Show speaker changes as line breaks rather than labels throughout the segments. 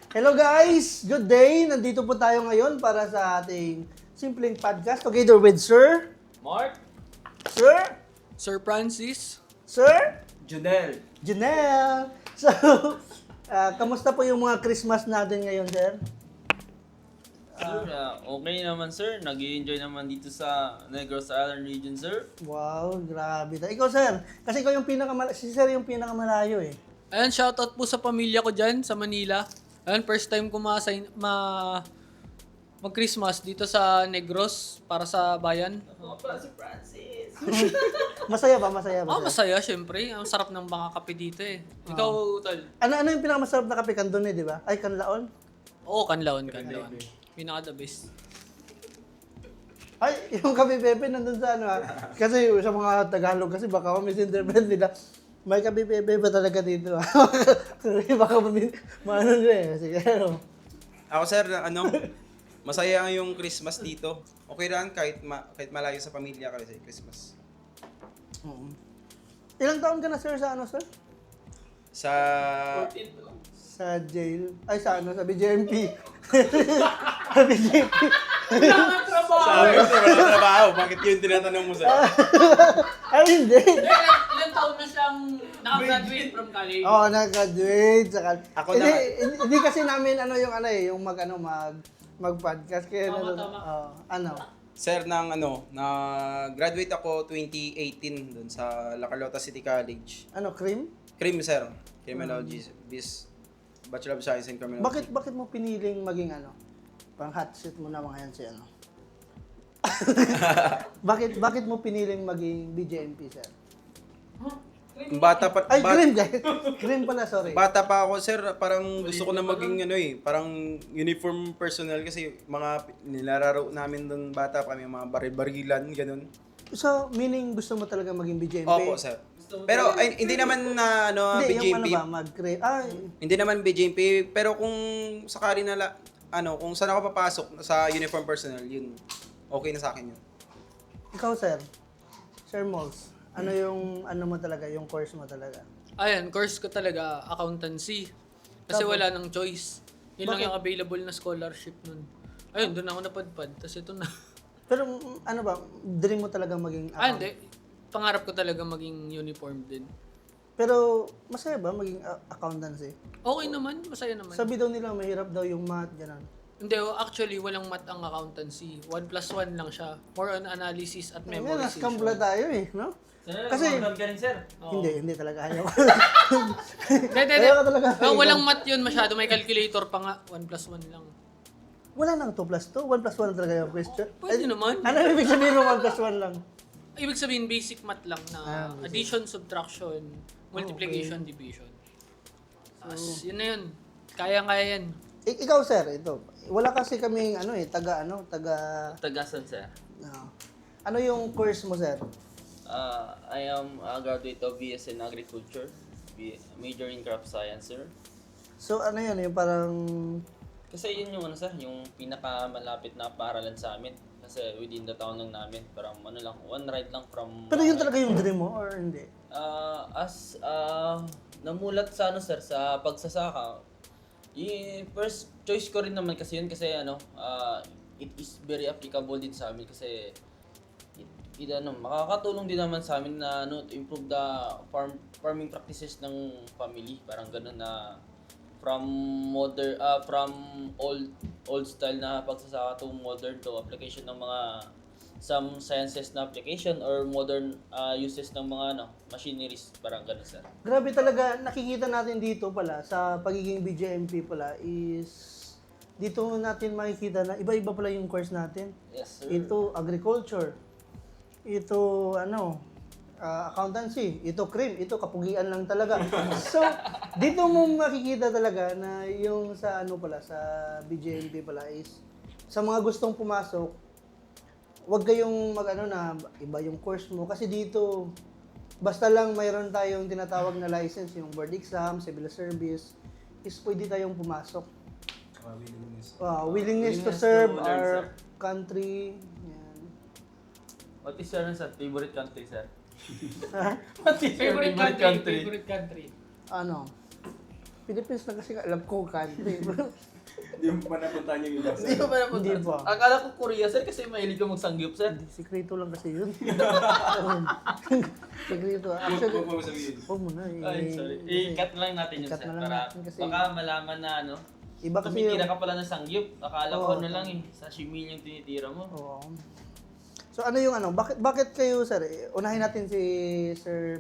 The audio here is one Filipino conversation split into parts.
Hello guys! Good day! Nandito po tayo ngayon para sa ating simpleng podcast together with Sir.
Mark?
Sir?
Sir Francis?
Sir?
Junel?
Janelle! So, kamusta po yung mga Christmas natin ngayon, Sir?
Sir, okay naman sir. Nag-i-enjoy naman dito sa Negros Island region sir.
Wow, grabe. Ikaw, Sir. Kasi ikaw yung si Sir yung pinakamalayo eh.
Ayan, shoutout po sa pamilya ko dyan sa Manila. Ayan, first time ko mag-Christmas dito sa Negros para sa bayan.
Ako pala si Francis.
Masaya ba? Masaya ba?
Ah,
Sir?
masaya syempre. Ang sarap ng mga kape dito eh. Ikaw, Tol?
Ano yung pinakamasarap na kape? Kandun eh, di ba? Ay, kanlaon?
Oo, kanlaon. Pinaka the best.
Ay, yung kape Pepe nandun sa ano ha. Kasi sa mga Tagalog kasi baka misinterpret nila. May kape Pepe ba talaga dito ha? Baka maano nila eh. Sige, ano.
Ako sir, masaya yung Christmas dito. Okay lang kahit malayo sa pamilya kasi Christmas.
Oo. Ilang taon ka na sir sa ano sir?
Sa
Sa jail. Ay sa ano, sa BJMP. Sa BJMP.
sa amin sir, wala trabaho. Bakit yun tinatanong mo sir?
Ay hindi.
Ilang taon na siyang nakagraduate from college?
Oo, nag-graduate.
Ako
hindi,
na-
hindi kasi namin ano yung ano eh, yung mag-podcast. Kaya
Tama.
ano.
Sir, graduate ako 2018 dun sa La Carlota City College.
Ano, cream?
Crime sir, Criminology, Bachelor of Science in Criminology.
Bakit mo piniling maging ano? Parang hot seat mo na mga yan si ano. bakit mo piniling maging BJMP, sir?
Bata pa,
Ay,
ba-
cream guys. Cream pala, sorry.
Bata pa ako sir, parang gusto ko na maging parang uniform personnel kasi mga nilalaro namin doon bata pa, may mga baril-barilan, ganun.
So, meaning gusto mo talaga maging BJMP?
Opo sir. Pero ay, hindi naman na
Hindi, yung ano
BJMP.
ba, mag-create. Ay,
Hindi naman BJMP, pero kung sakali na kung saan ako papasok sa uniform personnel, yun. Okay na sa akin yun.
ikaw, sir. Sir Mols, ano yung ano mo talaga, yung course mo talaga?
Ayan, course ko talaga, accountancy. Kasi
Tapos?
wala nang choice. Yun lang
Bakit?
yung available na scholarship nun. Ayun, doon ako napadpad. Tapos ito na.
Pero ano ba, dream mo talaga maging
Hindi. Pangarap ko talaga maging uniform din.
Pero masaya ba maging accountancy?
Okay naman, masaya naman.
Sabi daw nila mahirap daw yung math, gano'n.
Hindi, actually, walang math ang accountancy. 1+1 lang siya. More on analysis at
Ngayon,
memorization.
na-scam pala tayo eh, no? Kasi-
ka rin sir.
Oo.
Hindi talaga ayaw.
Hindi.
Ayaw ka talaga.
Walang math yun masyado. May calculator pa nga. 1+1 lang.
Wala nang 2 plus 2, 1 plus 1 talaga yung question.
Pwede naman.
Ano ibig sabihin ng 1 plus 1 lang?
Ibig sabihin, basic math lang na
basic.
addition, subtraction, multiplication, division. Yun na yun. Kaya-kaya yan.
Ikaw sir, ito. Wala kasi kaming taga
Tagasan sir.
ano yung course mo sir?
I am a graduate of BS in Agriculture. Major in Crop Science sir.
So ano yun, yung parang
Kasi yun yung ano sir, yung pinakamalapit na paaralan sa amin. Kasi within the town lang namin. Parang one ride lang from...
pero yun talaga yung dream mo or hindi?
Namulat sa ano sir, sa pagsasaka. First choice ko rin naman kasi yun kasi it is very applicable din sa amin kasi makakatulong din naman sa amin na to improve the farming practices ng family. Parang ganun na from old style na pagsasaka to modern to application ng mga some sciences na application or modern uses ng mga machineries, parang ganun sir.
Grabe talaga, nakikita natin dito pala sa pagiging BJMP pala is dito natin makikita na iba-iba pala yung course natin.
Yes sir.
Ito agriculture. Ito accountancy, ito cream, ito kapugian lang talaga. So, dito mo makikita talaga na yung sa sa BJMP pala is sa mga gustong pumasok, wag kayong na iba yung course mo kasi dito basta lang mayroon tayong tinatawag na license, yung board exam, civil service, is pwede tayong pumasok. Willingness to
Willingness
serve
to learn,
our
sir.
country. Yan.
What is your favorite country sir?
Ha?
What is your favorite country?
Favorite country.
Ano? Philippines na kasi alam ko country.
Hindi mo pa napuntahan yung iba.
Hindi ko pa napunta.
Hindi pa.
Akala ko Korea, sir, kasi mahilig ka magsangyup, sir.
Sikreto lang kasi yun. Sikreto. Actually,
Huwag mo sabihin.
huwag mo na.
Ay, sorry. I-cut lang natin yun,
I-cut
sir.
na lang
Para
natin kasi-
baka malaman na ano.
Iba kasi
Tumitira ka pala ng sangyup. Akala ko
Oo.
ano lang eh. Sashimi yung tinitira mo.
Oo. So ano yung ano, bakit kayo sir, unahin natin si Sir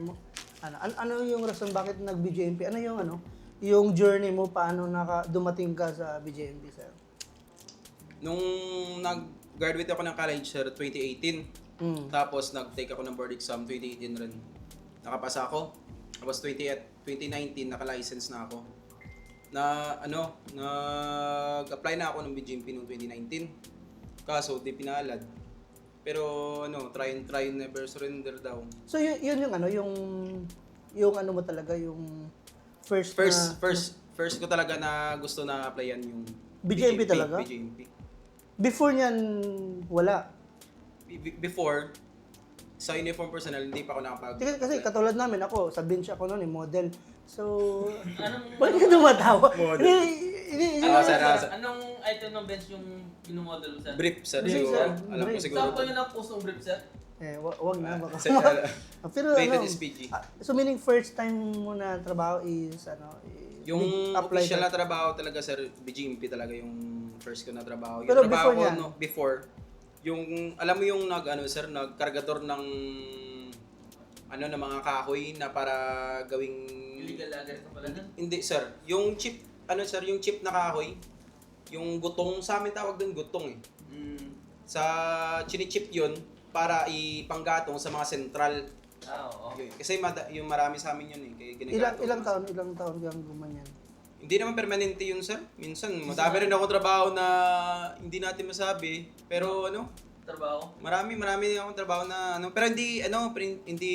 ano yung rason bakit nag-BJMP? Ano yung ano, yung journey mo paano dumating ka sa BJMP sir?
Nung nag-graduate ako ng college, sir, 2018. Tapos nag-take ako ng board exam 2018 rin. Nakapasa ako. Tapos 2019 naka-license na ako. Nag-apply na ako ng BJMP noong 2019. Kaso di pinalad. Pero try and never surrender daw.
So yun yung ano, yung ano mo talaga yung first
First ko talaga na gusto na applyan yung
BJMP talaga?
BJMP.
Before niyan wala.
Before, sa uniform personnel, hindi pa ako nakapag...
Kasi katulad namin ako, sa bench ako noon, model. So,
Anong,
bakit ka tumatawa?
Model.
Hindi,
sir,
anong item ng bench yung pinomodel mo, sir?
Brief, sir.
Brief,
Siguro.
sir.
Alam ko
Brief.
siguro.
Saan po yun ang post ng brief, sir?
wag na baka.
Sir,
Pero
rated
ano,
SPG.
so meaning first time mo na trabaho is
Yung
apply
official
ka.
na trabaho talaga, sir, BJMP talaga yung first ko na trabaho. Yung
Pero
trabaho
before
ko,
yan?
before, yung, alam mo yung nagkargador ng, ng mga kahoy na para gawing...
Illegal lager ka pala dun?
Hindi, sir. Yung chip, yung chip na kahoy, yung gutong, sa amin tawag doon gutong eh. Sa chinichip yun, para ipanggatong sa mga sentral.
Oo.
Okay. Kasi yung marami sa amin yun eh. Kaya ginagatong.
Ilang taon kang gumanyan?
Hindi naman permanente yun, sir. Minsan, madami rin ako trabaho na hindi natin masabi. Pero
Trabaho?
marami akong trabaho na pero hindi, hindi,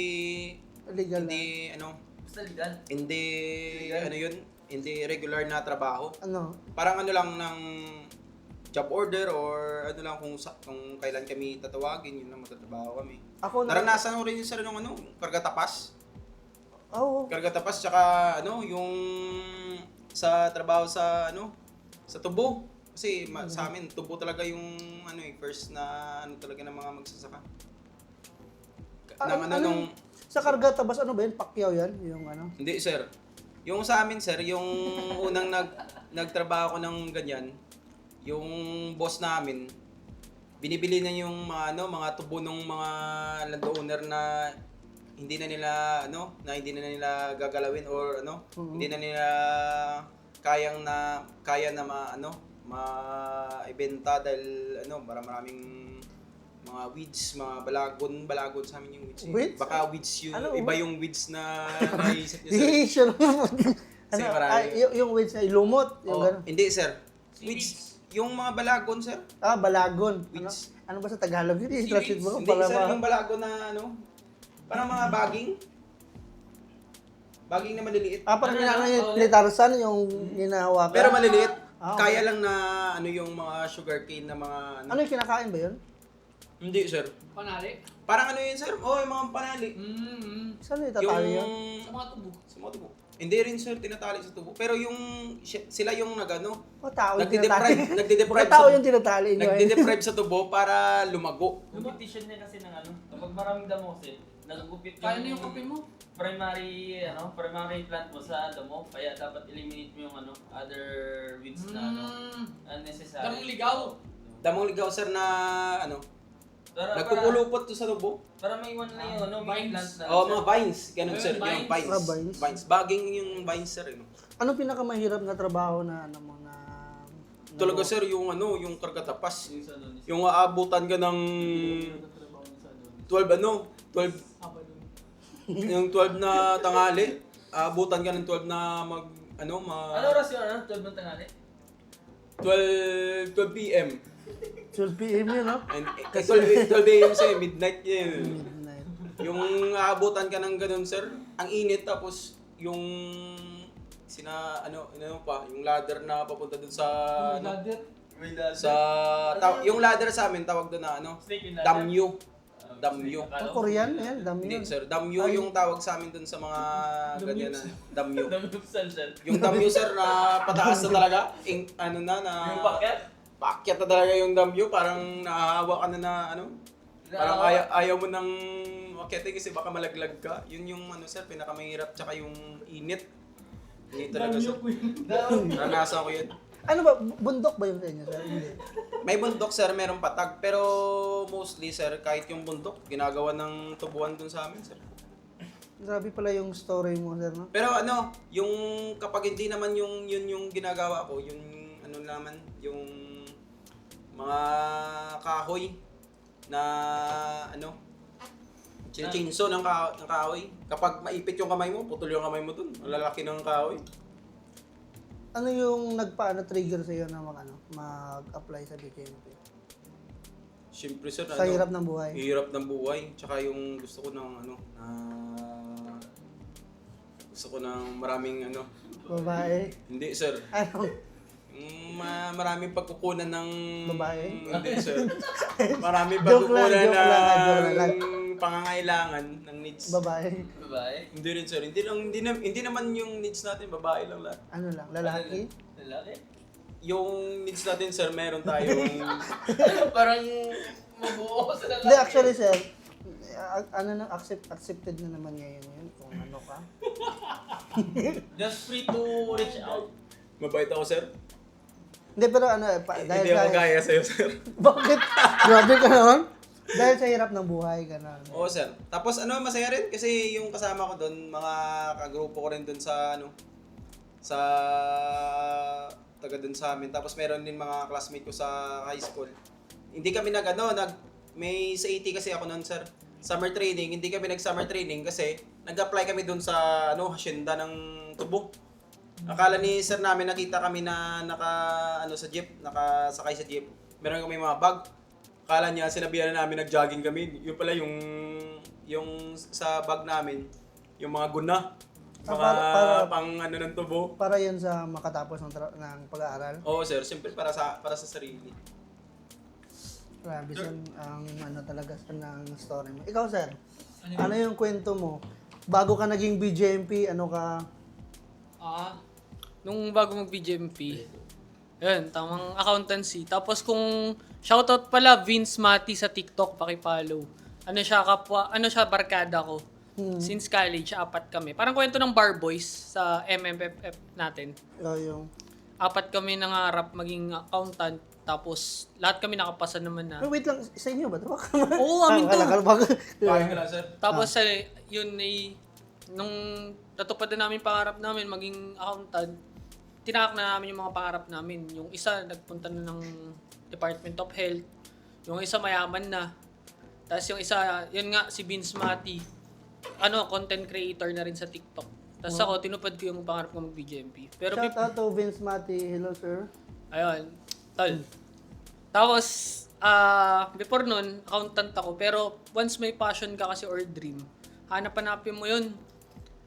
Legal
hindi,
Basta legal?
hindi,
Legal?
hindi regular na trabaho.
ano?
Parang lang ng job order or lang kung kailan kami tatawagin, yun lang magtatrabaho kami.
Ako
Naranasan ko rin yun, sir, nung kargatapas.
Oo.
Kargatapas, tsaka yung sa trabaho sa sa tubo. Kasi sa amin, tubo talaga yung first na talaga ng mga magsasaka. Nung
Sa karga tabas ano ba yun? Pakyaw yan? Yung ano?
hindi, sir. Yung sa amin, sir, yung unang nagtrabaho ko ng ganyan, yung boss namin, binibili na yung mga tubo ng mga landowner na hindi na nila gagalawin or hindi na nila kaya na maibenta dahil maraming mga weeds, mga balagon sa amin yung weeds.
Weeds?
Baka weeds yun,
Ano,
iba yung weeds na naisip niyo, sir.
Hindi, sure.
Kasi marami.
yung weeds na ilumot, yung
Oh,
gano'n.
hindi, sir.
Seaweeds.
Weeds, yung mga balagon, sir.
Balagon.
Weeds.
Ano ba sa Tagalog? Hindi, translate mo.
Hindi, sir, yung balagon na parang mga baging. Baging na maliliit.
Parang
Ano,
ginagawa
ano,
ni Tarzan, yung hinahawakan.
Pero maliliit.
Ah,
Kaya lang na yung mga sugarcane na mga
Ano yung kinakain ba yun?
Hindi, sir.
Panali?
Parang yun, sir? Yung mga panali.
Saan yung itatali yun?
Sa mga tubo.
Sa mga tubo. Hindi rin, sir, tinatali sa tubo. Pero sila yung
Tao yung tinatali.
nagde-deprive
Tao yung tinatali nyo.
nagde-deprive sa tubo para lumago.
Competition niya kasi ng kapag maraming damo kasi, nagugupit
Kaya na yung kape mo?
primary plant mo sa damo, kaya dapat eliminate mo yung other weeds na unnecessary.
Damong ligaw.
Damong ligaw, sir, na
Para
nagpupulupot to sa tubo.
para maiwan na yung
Vines.
plant na.
Mga vines. Ganun, sir.
Vines.
Yung vines.
Vines.
Vines. Baging yung vines, sir.
Anong pinakamahirap na trabaho na
Talaga, sir, yung kargatapas.
Yung sa doon.
Yung aabutan ka ng 12 yung 12 na tangali. Aabutan ka ng 12 na
Ano oras yun, 12 ng tanghali?
12 PM.
12 PM yun, no?
And 12 AM sa'yo, midnight yun.
Midnight.
Yung aabutan ka ng ganun, sir, ang init, tapos yung yung ladder na papunta dun sa
Ladder.
yung ladder sa amin tawag doon na
Snake yung ladder?
damyo. Damyo.
Ang Korean, yan, dami
Hindi
yun.
sir, damyo yung tawag sa amin dun sa mga ganyan na damyo.
Damyupsan siya.
Yung damyo sir na pataas na talaga, ano na
Yung paket?
paakyat na talaga yung damyo, parang nahahawa ka na ano. Parang ayaw mo nang akyatin kasi baka malaglag ka. Yun yung ano sir, pinakamahirap tsaka yung init. Hindi talaga sir. Naranasan ko yun.
Ano ba, bundok ba yung sa inyo, sir? Hindi.
May bundok sir, merong patag. Pero mostly sir, kahit yung bundok, ginagawa ng tubuan dun sa amin sir.
Grabe pala yung story mo, sir, no?
Pero ano, yung kapag hindi naman yun yung ginagawa ko, yung ano naman, yung mga kahoy na ano, chinso ng kahoy. Kapag maipit yung kamay mo, putol yung kamay mo dun. Ang lalaki ng kahoy.
Ano yung trigger sa iyo na mag-apply sa BJMP?
Siyempre sir,
Sa hirap ng buhay.
Hirap ng buhay. Tsaka yung gusto ko ng ano, gusto ko ng maraming ano.
Babae.
Hindi sir.
Ano?
Maraming pagkukunan ng
Babae?
Hindi sir. Maraming
Joke
pagkukunan
lang.
ng pangangailangan ng needs.
Babae.
Babae?
Hindi rin sir. Hindi naman yung needs natin babae lang lahat.
Ano lang, lalaki?
Lalaki?
Yung needs natin sir, meron tayong
Parang mabuo sa lalaki.
Hindi, actually, sir, accepted na naman ngayon yun kung ano ka.
Just free to reach out.
mabait ako sir.
Hindi, pero dahil
Hindi ako gaya sa'yo sir.
Bakit? Grabe ka naman. Dahil sa hirap ng buhay ka na.
Oo sir. Tapos ano, masaya rin kasi yung kasama ko doon, mga kagrupo ko rin doon sa ano, sa taga doon sa amin. Tapos meron din mga classmate ko sa high school. Hindi kami may sa AT kasi ako noon sir. Summer training, hindi kami nag-summer training kasi nag-apply kami doon sa ano, hacienda ng Tubo. Akala ni sir namin, nakita kami na sa jeep, nakasakay sa jeep. Meron kami mga bag. Akala niya, sinabihan na namin nag-jogging kami. Yung pala yung sa bag namin, yung mga guna. Mga pang ano ng tubo.
Para yun sa makatapos ng pag-aaral.
Oo sir, simple para sa sarili.
Grabe, sir, ang talaga ng story mo. Ikaw, sir, ano yung kwento mo? Bago ka naging BJMP, ano ka?
Nung bago mag-BJMP, yun, tamang accountancy. Tapos kung shoutout pala, Vince Mati sa TikTok, pakipollow. Ano siya, barkada ko. Since college, 4 kami. Parang kwento ng Bar Boys sa MMFF natin.
Yung...
4 kami nangarap maging accountant. Tapos lahat kami nakapasa naman na.
Wait lang, sa inyo ba?
Oo, amin to.
Bakit ka lang sir?
Tapos yun nung natupad na namin pangarap namin maging accountant, tinakak na namin yung mga pangarap namin. Yung isa nagpunta na ng Department of Health, yung isa mayaman na. Tapos yung isa, yun nga si Vince Mati, content creator na rin sa TikTok. Tapos ako tinupad ko yung pangarap ko mag-BJMP. Pero
Shout out to Vince Mati. Hello, sir.
ayun, tol. Tapos before nun, accountant ako. Pero once may passion ka kasi or dream, hanap-hanapin mo yun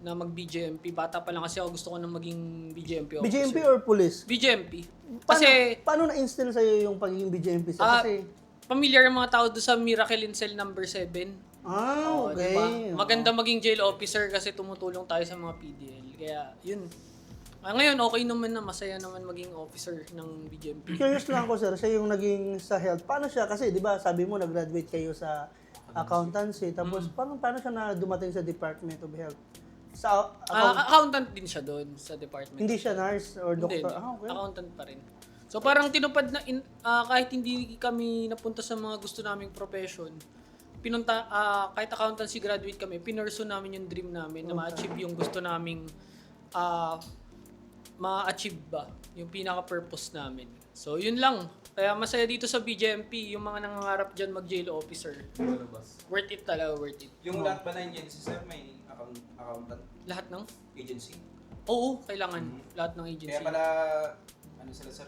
na mag-BJMP. Bata pa lang kasi ako, gusto ko na maging BJMP officer.
BJMP or police?
BJMP.
Kasi... Paano na-instill sa'yo yung pagiging BJMP? Kasi...
Familiar yung mga tao doon sa Miracle in Cell number 7.
okay.
Diba? Maganda maging jail officer kasi tumutulong tayo sa mga PDL. Kaya, yun. Ngayon, okay naman na. Masaya naman maging officer ng BJMP.
Curious lang ako, sir, siya yung naging sa health. Paano siya? Kasi, di ba, sabi mo, nag-graduate kayo sa accountancy. Tapos, paano siya na dumating sa Department of Health? Sa
accountant din siya doon sa department.
Hindi siya nurse or doctor?
Hindi.
Okay.
Accountant pa rin. So, parang tinupad na, kahit hindi kami napunta sa mga gusto naming profession, kahit accountancy graduate kami, pinurso namin yung dream namin na ma-achieve yung gusto naming ma-achieve ba, yung pinaka-purpose namin. So, yun lang. Kaya masaya dito sa BJMP, yung mga nangangarap dyan mag-jail officer. Worth it talaga, worth it.
Yung lahat ba na agency sir, may accountant
Lahat ng?
agency?
Oo, kailangan. Lahat ng agency.
Kaya pala, ano sila sir,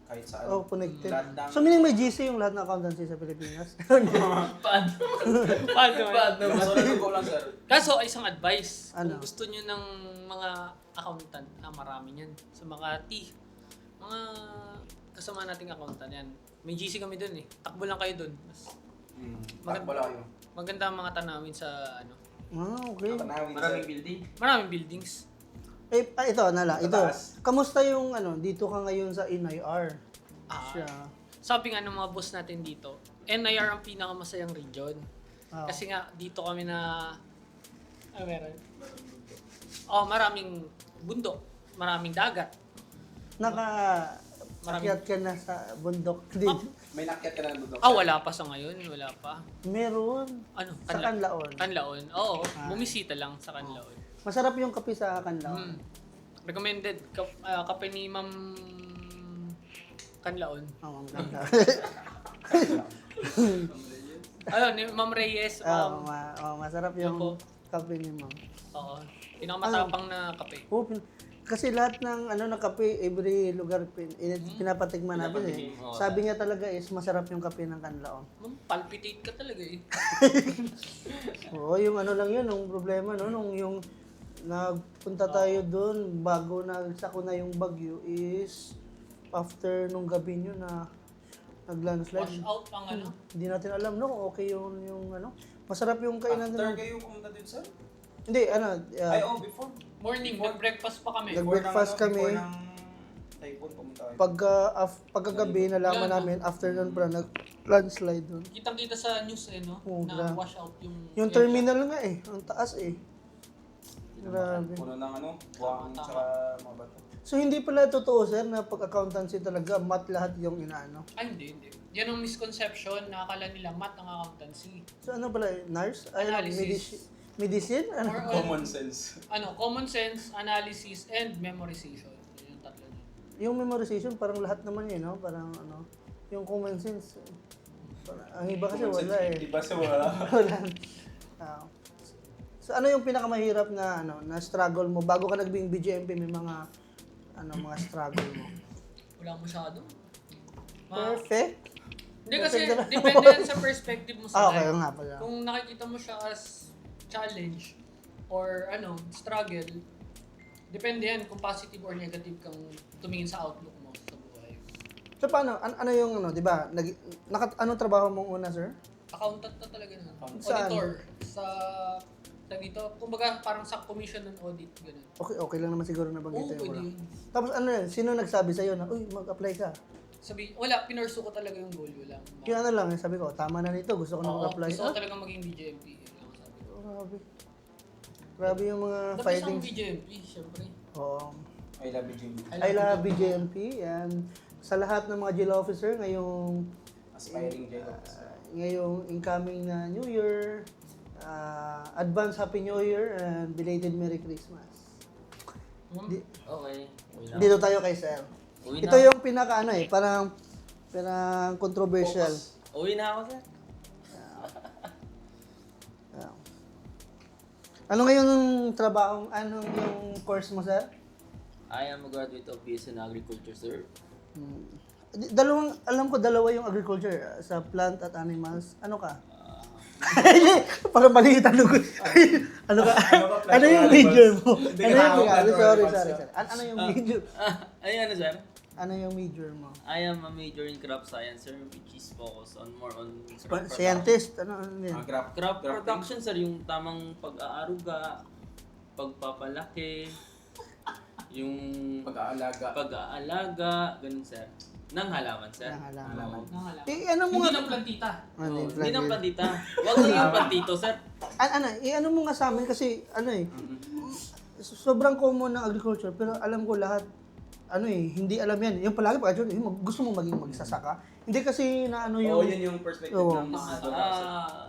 kahit saan.
Oh, connected.
Lahat ng...
So, meaning may GC yung lahat ng accountancy sa Pilipinas?
Paano?
Masunod ko lang sir.
Kaso, isang advice.
Ano?
Kung gusto nyo ng mga accountant, marami yan. Sa Makati, mga kasama nating accountant yan. May GC kami dun eh. Takbo lang kayo dun.
Takbo lang kayo.
Maganda ang mga tanawin sa ano.
Okay.
Maraming building.
Maraming buildings.
Ito, ito.
Mataas.
Kamusta yung dito ka ngayon sa NIR? Siya.
Sabi nga ng mga boss natin dito, NIR ang pinakamasayang region.
Ah.
Kasi nga, dito kami na... meron? Maraming bundok. Maraming dagat.
Akyat ka na sa bundok dito.
May nakyat ka na ng bundok.
Wala pa sa ngayon. Wala pa.
Meron.
Ano?
Sa Canlaon.
Canlaon. Oo, bumisita lang sa Canlaon.
Masarap yung kape sa Canlaon.
Recommended. Kape ni Ma'am Canlaon.
Oo, ang ganda.
Ni Ma'am Reyes.
Masarap yung
Opo.
kape ni Ma'am.
Oo. Pinakamatapang na kape.
Kasi lahat ng ng kape, every lugar pinapatikman natin eh. Sabi niya talaga is masarap yung kape ng Canlaon.
Palpitate ka talaga eh.
Oo, yung lang yun, yung problema nung yung nagpunta tayo doon bago nagsako na yung bagyo is after nung gabi nyo na nag-landslide.
Wash out ang ano.
Hindi natin alam no okay yung masarap yung kainan
After
doon.
kayo pumunta dun, sir?
Hindi,
Before.
Morning, nag-breakfast pa kami.
Breakfast kami.
Before ng typhoon pumunta kayo.
Pagkagabi nalaman namin afternoon pa nag-landslide doon.
Kitang-kita sa news no?
Oo,
Na
grabe.
wash out yung...
Yung terminal nga ang taas eh. Grabe.
Puno ng buwang tsaka mga bato.
So hindi pala totoo sir na pag-accountancy talaga math lahat yung inaano.
Ay, hindi. Yan ang misconception na akala nila math ang accountancy.
So ano pala, nurse?
Analysis.
Medicine?
Or
Common sense.
common sense, analysis, and memorization. Yun yung tatlo niya.
Yung memorization, parang lahat naman yun, no? Parang yung common sense. Ang iba kasi
Common
wala
sense,
eh.
Iba sa wala.
Wala. So ano yung pinakamahirap na struggle mo bago ka naging BGMP, may mga mga struggle mo?
Wala masyado.
Perfect.
Hindi kasi,
Perfect na-
depende yan sa perspective mo sa
Okay
life.
nga pala.
Kung nakikita mo siya as challenge or struggle, depende yan kung positive or negative kang tumingin sa outlook mo sa buhay.
So paano, ano yung di ba, anong trabaho mong una, sir?
Accountant na talaga na.
Saan?
Auditor. Dito, kumbaga parang sa commission ng audit, ganun.
Okay lang naman siguro na banggitin
Oo,
mo
pwede
lang.
yun.
Tapos sino nagsabi sa'yo na, uy, mag-apply ka?
Wala, pinursu ko talaga yung goal, wala.
Yung lang, sabi ko, tama na nito, gusto ko na mag-apply.
Gusto ko talaga maging BJMP. Yun lang ang sabi ko.
Grabe. Grabe yung mga
The best ang
fightings.
BJMP, syempre.
Oo.
I love you, Jimmy.
I love BJMP and sa lahat ng mga jail officer ngayong
Aspiring jail officer.
ngayong incoming na New Year, advance Happy New Year and belated Merry Christmas.
Okay. Uwi na.
Dito tayo kay Sir.
Uwi
Ito
na.
yung pinaka parang controversial.
Uwi na ako, sir.
Ano ngayon yung trabaho, anong yung course mo, Sir?
I am a graduate of BS in Agriculture, sir.
Alam ko dalawa yung agriculture, sa plant at animals. Ano ka? Parang mali yung tanong ko. Ano ka? Ano yung major mo? Sorry. Ano yung major?
Ano, sir?
Ano yung major mo?
I am a major in crop science, sir, which is focused on more on
Scientist? Ano yun?
crop production, sir, yung tamang pag-aaruga, pagpapalaki, yung pag-aalaga, ganun, sir. Nang halaman, sir.
Halaman.
Nangalam.
Ano mo
Hindi
nga?
ng plantita.
Hindi ng plantita. Huwag na yung plantito, sir.
Ano mo nga sa amin kasi sobrang common ng agriculture pero alam ko lahat hindi alam yan. Yung palagi pag gusto mo maging magsasaka. Hindi kasi na yung
yun yung perspective
Oo.
ng mga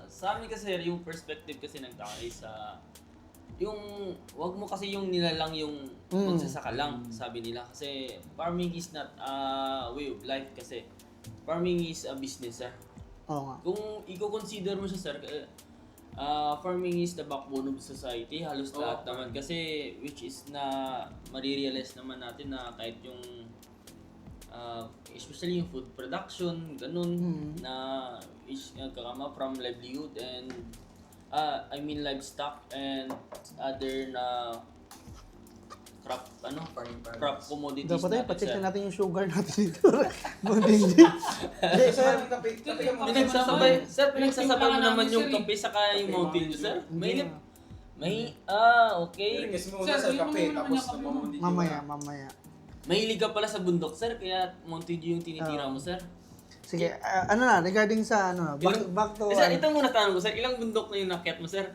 Sa amin kasi, yung perspective kasi nagtakay sa yung wag mo kasi yung nilalang yung magsasaka lang, sabi nila, kasi farming is not a way of life, kasi farming is a business, sir.
Oo nga.
Kung i-consider mo siya, sir, farming is the backbone of society, halos lahat naman, kasi which is na marirealize naman natin na kahit yung especially yung food production, ganun, na is nagkakama from livelihood and livestock and other na crop commodities
Dapat tayo,
natin,
pacheck
sir.
na natin yung sugar natin dito. Hindi,
Sir, kape mo.
Pinagsasabay mo naman yung
Sir,
kape saka yung Mountain Dew, sir? Okay.
Ringis mo
Sir,
sa
yun
kape,
naman
tapos
yung kape mo.
mamaya.
Mahilig ka pala sa bundok, sir, kaya Mountain Dew yung tinitira mo, sir.
Sige, ano na, regarding sa ano, back to...
Sir, ito muna tanong ko, sir. Ilang bundok na yung nakyat mo, sir?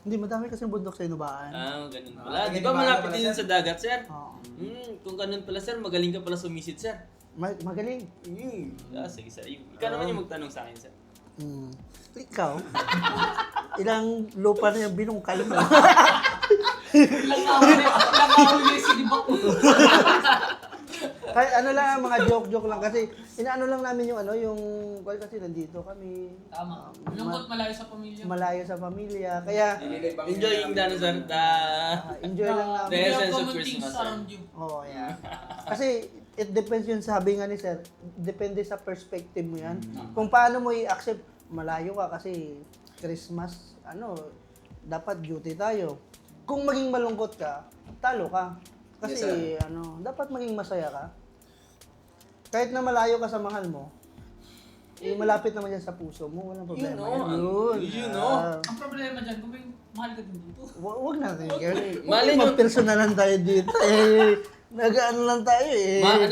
Hindi, madami kasi bundok sa Inubaan.
Ganun pala. Di ba malapit din sa dagat, sir?
Oo.
Kung ganun pala, sir, magaling ka pala sumisid, sir.
Magaling.
Sige, sir. Ikaw naman yung magtanong sa akin, sir.
Ikaw, ilang lupa na yung binungkal mo?
Ilang kahuli si Dibak.
Kahit ano lang, mga joke lang kasi inaano lang namin yung well, kasi nandito kami.
Tama. Lungkot malayo sa pamilya.
Malayo sa pamilya. Kaya
Enjoying the, ano, sir,
enjoy lang
The
namin.
essence of
common
Christmas,
things
sir.
around you.
Oo, yeah. Kasi it depends yun, sabi nga ni sir, depende sa perspective mo yan. Kung paano mo i-accept, malayo ka kasi Christmas, dapat duty tayo. Kung maging malungkot ka, talo ka. Kasi dapat maging masaya ka. Kahit na malayo ka sa mahal mo, malapit naman yan sa puso mo, walang problema.
Yun, no?
Ang problema dyan, kung may mahal ka din dito.
Huwag natin, Gary.
Malin yung-
Mag-personalan tayo dito. Nag-ano lang tayo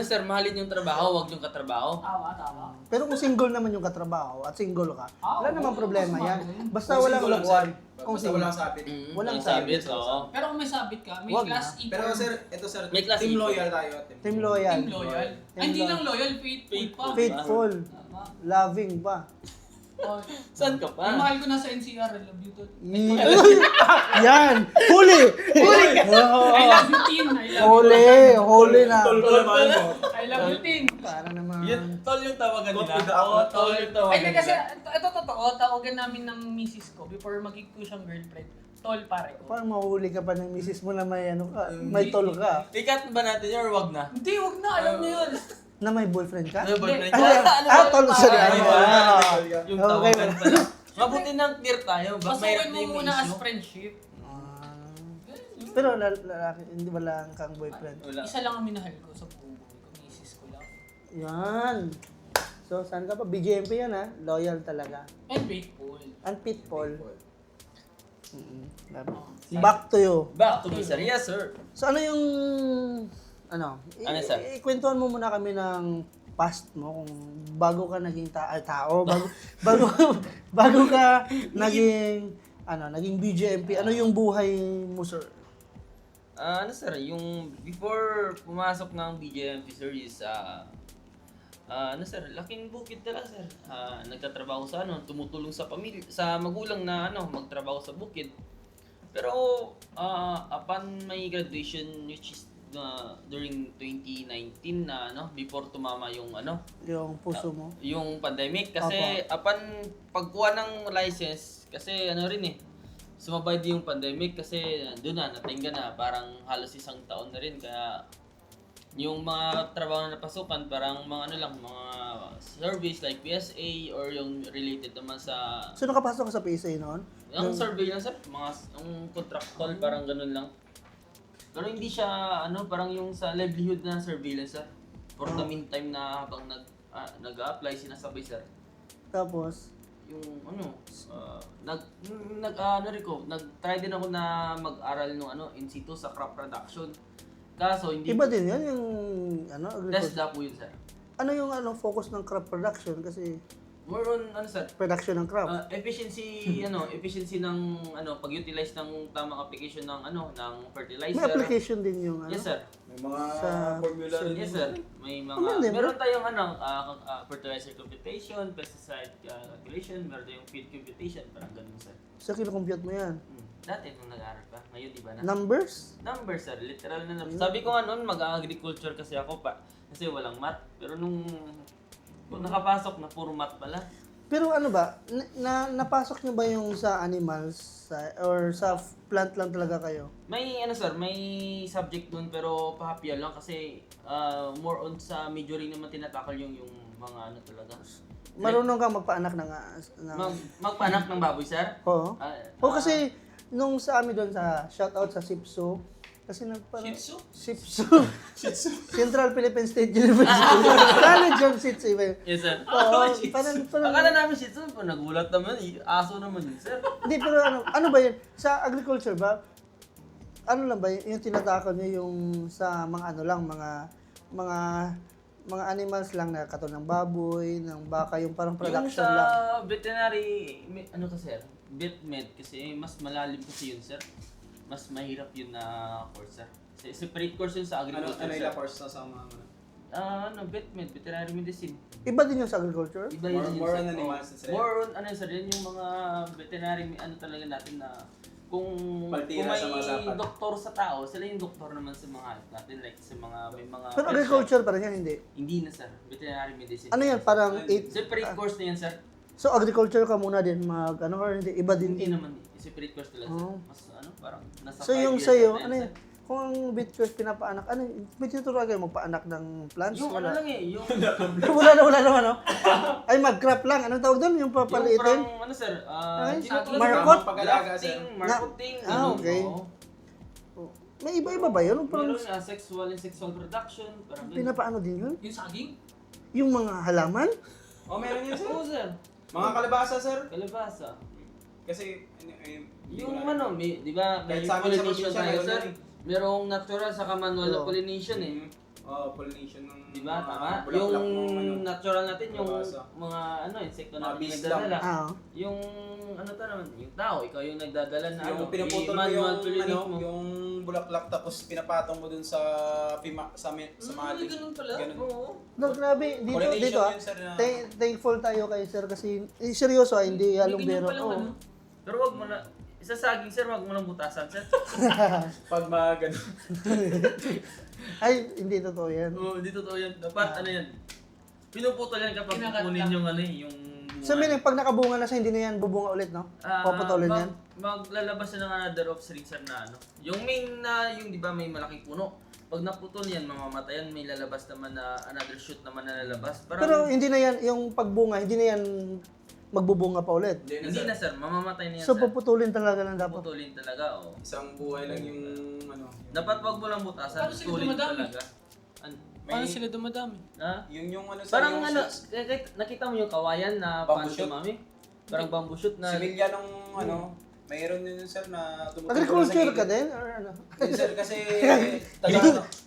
Sir, mahalin yung trabaho, wag yung katrabaho.
Tama.
Pero kung single naman yung katrabaho at single ka, wala
oo,
namang problema
mas
yan.
magaling.
Basta walang lokohan. Kung
Basta walang sabit.
Walang
sabit,
sabit.
oo.
Pero kung may sabit ka, may
Wag
class E.
Pero sir, ito sir,
May klase
team
ito.
loyal tayo.
Team loyal.
Team loyal. Ay, hindi lang loyal, faithful pa.
Faithful.
Tama.
Loving pa.
Oh,
Saan ka
yung
pa?
mahal ko nasa NCR, I love you too.
Yan! Huli! Huli!
I love you, Tin.
Huli na.
I love you, Tin.
Para naman.
Tol yung tawagan nila.
Tol,
Oo, tol yung tawagan
Ay, hindi, kasi
nila.
ito totoo, tawagan namin ng misis ko before maging ko siyang girlfriend. Tol, pare ko.
Parang mahuli ka pa ng misis mo na may may tol ka.
Ikat ba natin yun or wag na?
Hindi, wag na, alam niyo yun.
Na may boyfriend ka?
Ano boyfriend
Hindi.
ka?
Tol, sorry.
Yung
Okay.
tawagan pala. Mabuti nang clear tayo. Baka mahirap
Pasukin
na
mo
yung
muna as
issue.
friendship.
Pero lalaki, hindi wala kang boyfriend.
Wala.
Isa lang ang minahal ko sa buong buhay ko, misis ko lang.
Yan. So, saan ka pa? BJMP yan ha? Loyal talaga.
And faithful.
And pitfall. Back to you.
Back to me, sir. Yes, sir.
So, ano yung...
Ano, sir?
Ikwentuhan mo muna kami ng past mo kung bago ka naging tao, bago ka naging BJMP, ano yung buhay mo, sir?
Sir, yung before pumasok ng BJMP sir is sir, laking bukid talaga sir. Nagtatrabaho sa tumutulong sa pamilya, sa magulang na magtrabaho sa bukid. Pero upon my graduation which is during 2019 na before tumama yung
Yung puso mo?
yung pandemic kasi upon pagkuha ng license kasi sumabay din yung pandemic kasi doon natingga na parang halos isang taon na rin kaya yung mga trabaho na napasukan parang mga mga service like PSA or yung related naman sa
So, nakapasok ka sa PSA noon?
yung surveillance mga yung contractual parang ganun lang. Pero hindi siya parang yung sa livelihood na surveillance sir. For the meantime na habang nag-a-apply sinasabay sir.
Tapos?
Yung nag-try din ako na mag-aral nung in situ sa crop production. Kaso hindi
Iba din yun, yung agriculture.
TESDA po yun sir.
Ano yung focus ng crop production? Kasi
More on sir,
production ng crop.
efficiency efficiency ng pag-utilize ng tamang application ng ng fertilizer.
May application din yung
Yes sir.
May mga
Sa-
formula rin.
Yes sir. May
Hindi,
mga meron tayong fertilizer computation, pesticide calculation, meron tayong feed computation, parang ganun sir.
So, kinocompute mo yan.
Dati nung nag-aaral pa, ngayon di ba na?
Numbers?
Number sir, literal na number. Sabi ko nga noon mag-agriculture kasi ako pa kasi walang math. Pero nung nakapasok na puro math pala.
Pero ano ba, napasok nyo ba yung sa animals or sa plant lang talaga kayo?
May sir, may subject doon pero pahapyaw lang kasi more on sa majoring naman tinatakal yung mga talaga.
Marunong ka magpaanak ng...
Magpanak ng baboy sir?
Oo.
Ah,
O kasi, nung sa amin doon sa shoutout sa Sipso, Kasi parang...
Shih Tzu?
Shih Tzu. Central Philippine State University. College of Shih Tzu.
Yes, sir.
Oo, parang...
Akala namin Shih Tzu, nagulat naman, aso naman yun, sir.
Hindi, pero ano ba yun? Sa agriculture ba, ano lang ba yun? Yung tinatakot nyo yung sa mga ano lang, mga animals lang na katulad ng baboy, ng baka, yung parang production
yung sa
lang.
veterinary, ano ka, sir? Vet med, kasi mas malalim kasi yun, sir. Mas mahirap yun na course, sir. Kasi separate course yun sa agriculture,
Ano
sir.
yung course na sa mga
Vet med, veterinary medicine.
Iba din yung sa agriculture?
Iba yun,
More
sir.
on animals,
Oo.
sir.
More on, ano sir, yun yung mga veterinary, ano talaga natin na kung
Paltira
may
sa mga sapat.
doktor sa tao, sila yung doktor naman sa mga health natin, like sa mga, may mga...
Pero agriculture pa rin yan, hindi.
Hindi na, sir. Veterinary medicine.
Ano yan, parang
Separate course na yan, sir.
So agriculture ka muna din, ano or hindi, iba din.
Hindi naman, separate course talaga, sir.
Oh.
Mas ano, parang nasa
So
5
yung
years
sa'yo,
na
ano
yan,
yun?
sir.
Kung ang bitcoin pinapaanak, ano yun? May tinuturuan kayo magpaanak ng plants?
Yung ano
Wala.
lang eh, yung...
wala naman, no? Ay, mag-crop lang. Anong tawag doon? Yung
Yung
papalitin?
parang, ano sir,
Ay,
markot,
pag-alaga, sir.
marketing,
okay. May iba-iba ba yun? Parang
Meron sexual and sexual production, parang ganun.
pinapaano din yun?
Yung saging?
Yung mga halaman?
Oh, meron yun, sir.
Oo, sir.
Mga kalabasa, sir.
Kalabasa.
Kasi,
Yung ano, may, di ba, may
Kahit sa amin sa
pollination
probinsya,
tayo,
meron
sir.
yan eh.
Merong natural saka manual na
Oo.
pollination eh.
pollination ng
Di ba? Tama?
bulaklak
Yung
ng ano.
natural natin, yung
kalabasa.
mga ano, insekto
Mga
natin
bees
yung nagdadala.
Ah,
Yung ano to naman, yung tao, ikaw yung nagdadala na
Yung
ano,
pinuputol mo
i-manual
yung,
pollinate
ano,
mo.
yung bulaklak tapos pinapatong mo dun sa sa mga
Ay, ganun pala.
Oo.
no, grabe. Dito,
Pollination
dito
yun, sir, na-
Thankful tayo kay sir kasi, seryoso hindi halong
Ganyan
bero.
pala,
Oo.
ano?
Pero wag mo na, isa saging sir, wag mo nang butasan sir.
pag mga ganun.
Ay, hindi totoo yan.
Oo, hindi totoo yan. Dapat ano yan, pinuputol yan kapag
Kinakat
kunin
lang.
yung ano eh, yung bunga.
So, meaning, pag nakabunga na siya, hindi na yan bubunga ulit, no? Paputulin yan.
Maglalabas siya ng another offspring sir na ano. Yung main na, yung di ba may malaking puno. Pag naputol yan, mamamatay yan, may lalabas naman na another shoot naman na lalabas. Parang,
Pero hindi na yan, yung pagbunga, hindi na yan magbubunga pa ulit.
hindi na sir, mamamatay na yan
So,
sir.
puputulin talaga lang dapat.
Puputulin talaga, oh.
Isang buhay lang yung ano.
Dapat wag mo lang butasan,
Paano sila
putulin
dumadami?
talaga.
Paano sila dumadami?
Ha?
Yung ano sa
Parang
yung
ano, nakita mo yung kawayan na
Bamboo
paano
shoot?
mami? Parang bamboo shoot na...
similya nung ano, mayroon yun sir na tumutulong
Agriculture
sa
ka
gilid.
din? Or ano?
Hindi, sir, kasi taga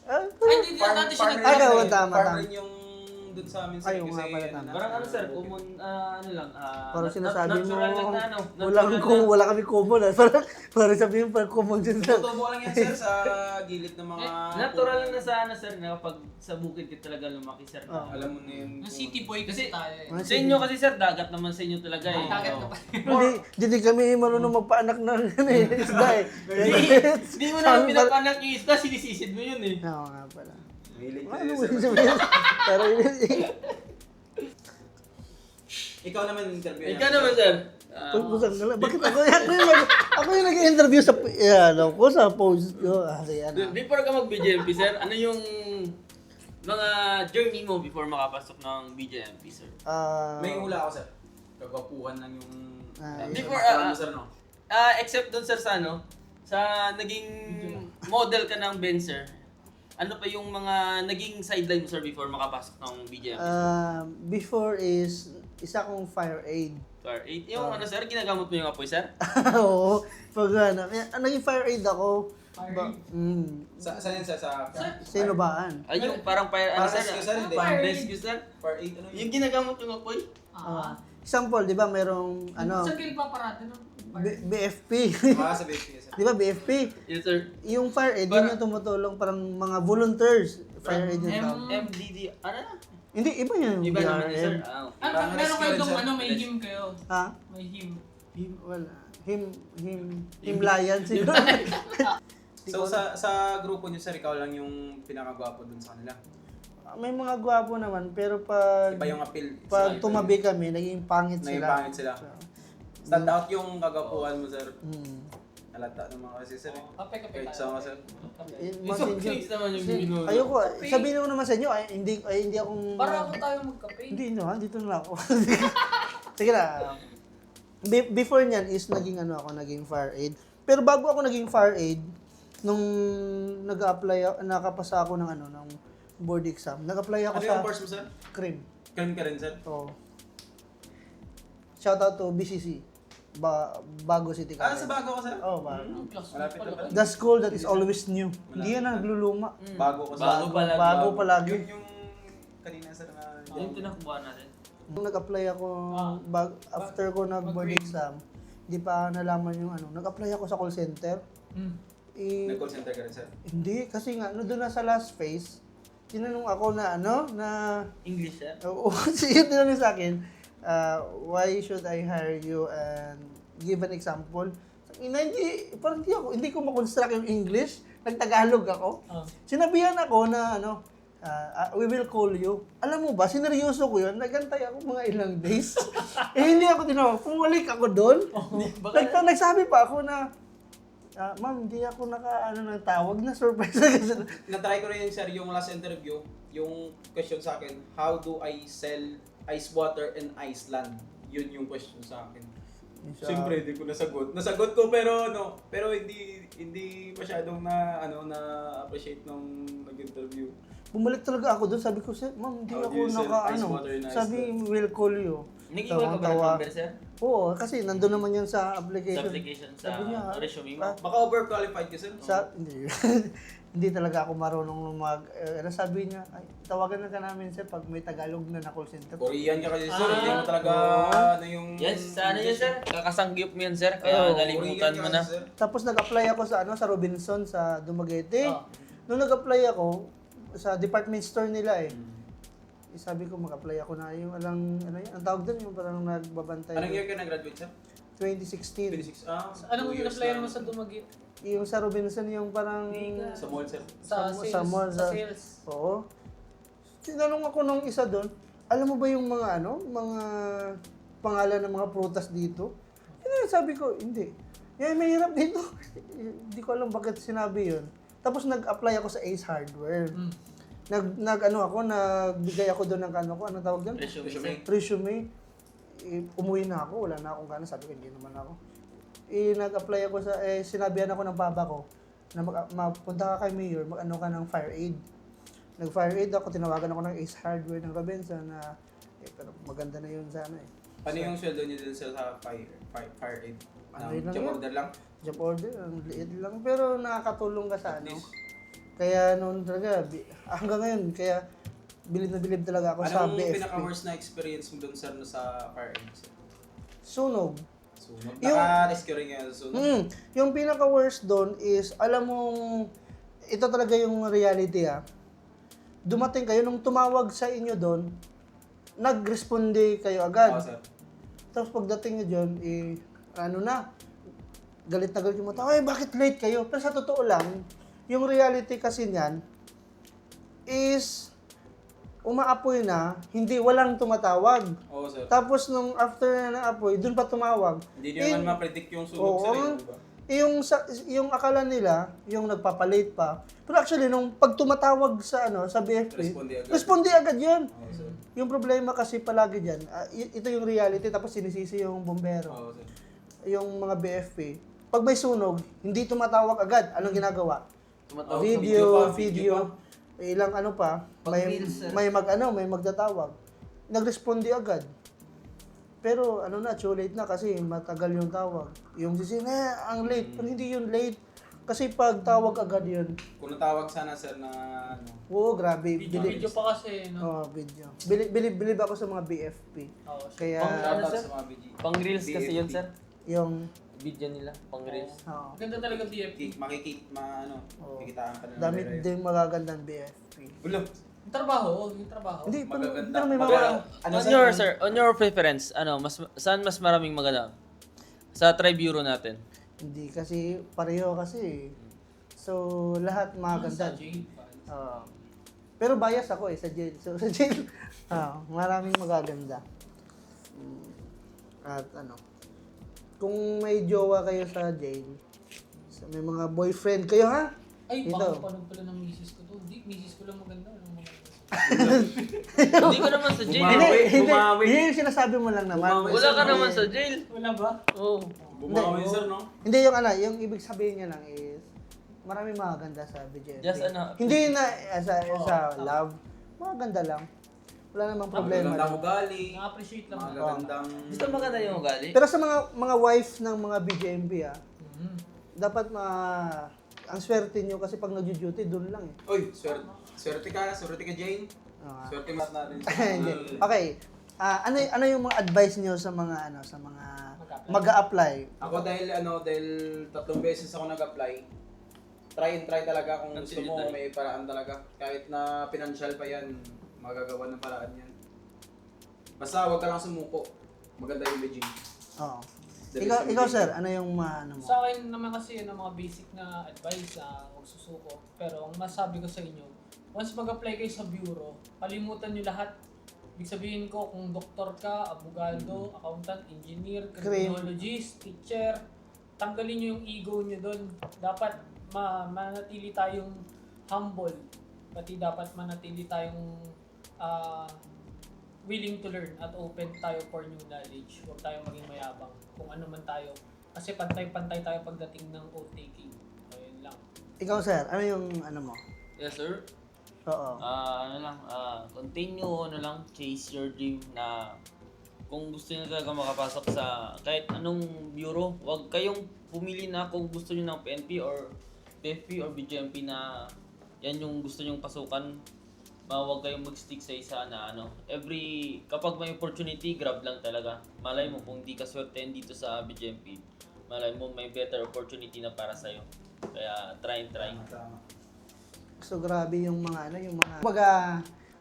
Ah,
Ay, hindi natin siya
Ay,
nagtatanong.
tama, tama.
farm rin yung dun sa amin sir.
Ay, oo nga pala, tama.
Parang ano sir, common, ano lang,
Parang sinasabi mo,
natural lang na ano.
wala kami common. Parang sabihin, parang common din sa...
Tutubo lang yan sir sa gilid ng mga
Natural lang na sa ano sir, na kapag sa bukid ka talaga lumaki sir.
Oo.
alam mo na yun.
Yung city boy kasi tayo eh.
Ah,
Sa inyo kasi sir, dagat naman sa inyo talaga eh.
Dagat
Oo.
ka pa.
Hindi kami marunong magpaanak ng isda eh.
Hindi mo naman pinapanak yung isda, sinisisid mo yun eh.
Oo nga pala.
Mahilig
Ano
ka
mo
sir.
sabihin? Pero
Ikaw naman interview.
Ikaw naman sir.
Pagpusan ka lang. Bakit ako yung nag-interview sa, sa post ko. Kasi
Before ka mag-BJMP sir, ano yung mga journey mo before makapasok ng BJMP sir?
May hula ako sir. Kagwapuhan lang yung
Before,
ano, sir no.
Except dun sir sa ano, sa naging model ka ng Ben sir, ano pa yung mga naging sideline mo sir before makapasok ng BJMP sir?
Before is, isa kong fire aid.
Sir, yung ano sir, ginagamot mo yung apoy sir?
Oo. Pag naging fire aid ako.
Sa yan sir sa
Sa Inubaan.
Ay, yung parang fire, ano
Para
sir?
rescue, sir, hindi.
Parang rescue sir?
for 8 ano
Yung ginagamot yung apoy?
Example, di ba, merong,
Saan kayo nagpaparate no?
BFP.
Mga sa BFP sir.
Di ba, BFP?
Yes sir.
Yung fire aid, yun yung tumutulong parang mga volunteers. Fire aid yung tawag.
MDD, ano na?
Hindi, iba yun.
Iba naman yun sir.
BRM.
Ah, okay.
Ano,
Parang
meron
rescue
kayo
rin,
dong
sir.
ano, may him kayo.
Ha?
May him.
Wala. Himlayan siguro.
So sa grupo niyo sir, ikaw lang yung pinakagwapo dun sa kanila.
May mga gwapo naman, pero pag
Iba yung appeal.
pag tumabi kami, naging pangit
Naging
sila.
pangit sila. Stand out yung kagwapuhan mo sir.
Hmm.
Halata ng mga kasi sir.
Kape-kape
Kahit
tayo.
sama sir.
Yung soft drinks naman yung binuno.
Ayoko, sabihin mo naman sa inyo, hindi akong...
Para ako tayo magkape.
Hindi no, dito na lang ako. Sige na. Before niyan is naging fire aid. Pero bago ako naging fire aid, nung nakapasa ako ng ng board exam. Nag-apply ako
Ano
sa
yung course mo, sir?
CRIM.
Krim ka rin, sir?
Oo. Shout out to BCC. Bago City
Ah,
College.
sa bago ka, sir?
Oh, bago.
Malapit na pala.
The school that is always new. Hindi yan nagluluma.
Bago ka, sir.
Bago palagi.
Bago palagi.
Yung kanina, sir, na...
Yung tinakbuhan natin.
Nung nag-apply ako, after ko nag-board exam, di pa nalaman yung nag-apply ako sa call center.
Nag-call center ka rin, sir?
Hindi, kasi nga, doon na sa last phase, tinanong ako na
English, sir?
oo, kasi yun tinanong sa akin, why should I hire you and give an example? Parang hindi ko makonstruct yung English, nagtagalog ako. Sinabihan ako na we will call you. Alam mo ba, sineryoso ko yun, nagantay ako mga ilang days. Hindi ako tinawag, pumalik ako doon. Nagsabi pa ako na, ma'am, hindi ako ng tawag na surprise.
Na-try ko rin, sir, yung last interview, yung question sa akin, how do I sell ice water in Iceland? Yun yung question sa akin. Siyempre, hindi ko nasagot. Nasagot ko pero hindi masyadong na-appreciate nung nag-interview.
Bumalik talaga ako doon, sabi ko, sir, ma'am, hindi
How do
ako
you sell ice water in
sabi,
Iceland?
we'll call you.
Nag-email ka ba ng number, sir?
Oo, kasi nandun naman yan sa
Sa
application.
application, sa
Sabi niya,
resume mo?
Baka overqualified ka, sir?
Hindi. Hindi talaga ako marunong sabi niya, ay, tawagan na ka namin sir pag may Tagalog na call center.
Korean ka kasi, sir. Hindi mo talaga yung...
Yes, sa ano yun, sir? Kakasangyup mo yan, sir. Kaya nalimutan mo na.
Sir.
Tapos nag-apply ako sa sa Robinson sa Dumaguete. Nung nag-apply ako sa department store nila sabi ko mag-apply ako na yung ang tawag doon yung parang nagbabantay.
Anong year ka nag-graduate, sir?
2016.
26. Ah,
Anong
2 years
in-applyan
lang.
mo sa Dumaguete?
Yung sa Robinson yung parang
Sa mall, sir.
Sa
Sa
sales.
mall,
Sa
sa-
sales.
Oo. Tinanong ako nung isa doon, alam mo ba yung mga mga pangalan ng mga prutas dito? Sabi ko, hindi. May hirap dito. Hindi ko alam bakit sinabi yun. Tapos nag-apply ako sa Ace Hardware. Nagbigay ako doon ng anong tawag doon?
Resume.
Resume. Umuwi na ako, wala na akong gana. Sabi ko, hindi naman ako. Nag-apply ako sinabihan ako ng baba ko na mapunta ka kay Mayor, mag-ano ka ng fire aid. Nag-fire aid ako, tinawagan ako ng Ace Hardware ng Rabensa na, pero maganda na yun sana eh.
Ano yung sweldo niyo din, sir, sa fire aid?
Ano yun lang
Job
yun?
order lang?
Job order, ang liit lang. Pero nakakatulong ka sa
At least.
Kaya noon talaga, hanggang ngayon, kaya bilib na bilib talaga ako sa
Anong
BFP.
pinaka-worst na experience mo dun, sir, sa fire aid, sir?
Sunog.
Sunog?
Yung-
Naka-rescue rin ngayon sa sunog?
Yung pinaka-worst doon is, alam mong, ito talaga yung reality Dumating kayo, nung tumawag sa inyo doon, nag-responde kayo agad.
Oo, sir.
Tapos pagdating nyo dyan, galit na galit yung mga tao, ay bakit late kayo? Pero sa totoo lang, yung reality kasi niyan is umaapoy na, walang tumatawag.
Oo, sir.
Tapos nung after na apoy, dun pa tumawag.
Hindi niyo naman ma-predict yung sunog, sir,
Oo.
di ba?
Yung akala nila, yung nagpapalate pa. Pero actually, nung pag tumatawag sa BFP, responde agad yun.
Oo, sir.
Yung problema kasi palagi dyan, ito yung reality, tapos sinisisi yung bombero.
Oo, sir.
Yung mga BFP, pag may sunog, hindi tumatawag agad. Anong ginagawa?
Tumatawag.
Video.
video
Ilang pa, may
Pag-reels, sir.
may magtatawag. Nagresponde agad. Pero too late na kasi matagal yung tawag. Yung ang late. Pero hindi yun late. Kasi pag tawag agad yun,
Kung natawag sana, sir, na
oo, grabe.
Video pa kasi, no?
Video. Bilib ako sa mga BFP.
Oo.
Kaya,
Ano,
shoutout
sir?
sa mga BG.
Pang reels kasi yun, sir.
yung,
Video nila, pang reels.
Ganda talaga BFP.
Oo.
Kikitaan ka na.
dami din magagandang BFP.
Ulo.
Yung trabaho, yung trabaho.
Hindi,
Magaganda.
pero may
Maganda.
mga,
Ano,
On your, sir, on your preference, saan mas maraming maganda? Sa tri-bureau natin.
hindi kasi, pareho kasi. So, lahat
Sa
magaganda.
jail.
Pero bias ako sa jail. So, sa jail, maraming magaganda. At kung may jowa kayo sa jail, may mga boyfriend kayo
Ay,
Ito.
baka pala pala ng misis ko to. Hindi, misis ko lang maganda. Ano maganda?
Hindi ko naman sa jail.
Bumawi,
hindi,
bumawi.
hindi yung sinasabi mo lang naman.
Bumawi.
Wala ka naman sa jail.
Wala ba?
Oo.
Bumawi, sir, no?
Hindi yung yung ibig sabihin niya lang is, maraming maganda sa BJMP.
Just ano,
Hindi na sa love, maganda lang. Wala namang problema.
Magandang ugali.
Na-appreciate lang.
Mga
natin.
gagandang...
gusto maganda yung ugali.
Pero sa mga wife ng mga BJMP
Mhm.
dapat ang swerte nyo kasi pag nag-duty doon lang eh.
Uy, swerte ka Jane.
Ah.
Swerte mat natin.
Hindi. Okay. Ano yung mga advice niyo sa mga mag-a-apply?
Ako dahil 3 beses ako nag-apply. Try and try talaga kung gusto mo,
Consider.
may paraan talaga. Kahit na financial pa yan, magagawa ng paraan yan. Basta huwag ka lang sumuko. Maganda yung legit.
Oo.
The
Ikaw,
best
ikaw
in
sir, ano yung ano mo?
Sa akin naman kasi yun ang mga basic na advice, huwag susuko. Pero ang masabi ko sa inyo, once mag-apply kayo sa bureau, kalimutan nyo lahat. Ibig sabihin ko, kung doktor ka, abogado, accountant, engineer, criminologist, teacher, tanggalin nyo yung ego nyo doon. Dapat manatili tayong humble. Pati dapat manatili tayong willing to learn at open tayo for new knowledge. Huwag tayong maging mayabang kung ano man tayo. Kasi pantay-pantay tayo pagdating ng oath-taking. So, yun lang.
Ikaw sir, ano yung ano mo?
Yes, sir.
Oo.
Continue, chase your dream na kung gusto niyo talaga makapasok sa kahit anong bureau, huwag kayong pumili na kung gusto niyo ng PNP or PFP or BJMP na yan yung gusto niyong pasukan. Huwag kayong mag-stick sa isa na kapag may opportunity, grab lang talaga. Malay mo kung di ka swertein dito sa BJMP, malay mo may better opportunity na para sa'yo. Kaya try.
So grabe yung mga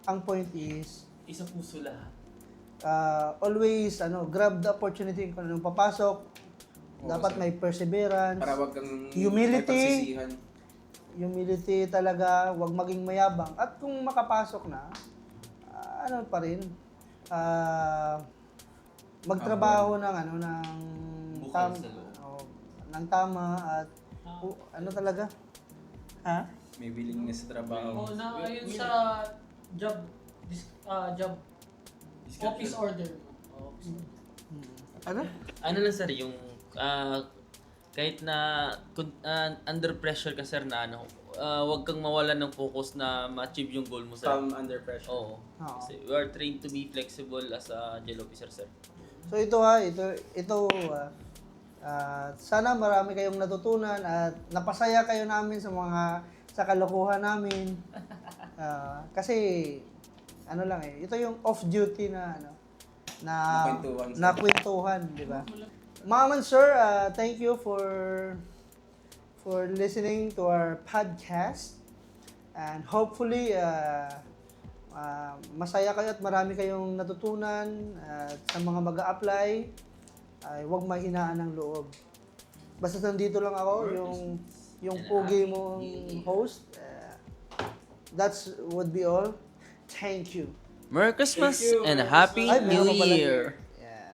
ang point is
Isa puso lahat.
always grab the opportunity kung anong papasok. Dapat
sir.
may perseverance,
Para wag kang
Humility.
may pagsisihan.
humility talaga, wag maging mayabang. At kung makapasok na, pa rin, magtrabaho ng
Bukal sa loob.
ng tama at talaga. Ha?
May willingness sa trabaho.
Na ayun sa job office order mo.
Ano?
Ano lang sir, yung kahit na under pressure ka sir na huwag kang mawalan ng focus na ma-achieve yung goal mo sir.
Calm under pressure.
Oo. Kasi we are trained to be flexible as a jail officer sir.
So ito sana marami kayong natutunan at napasaya kayo namin sa kalokohan namin. Kasi ito yung off-duty na kwentuhan, di ba? Ma'am and sir, thank you for listening to our podcast. And hopefully masaya kayo at marami kayong natutunan at sa mga mag-a-apply ay huwag mahinaan ng loob. Basta nandito lang ako, yung pogi mong host. That's would be all. Thank you.
Merry Christmas
Thank you.
and
Merry
Happy
Christmas.
Ay, meron
New
pa pala.
Year!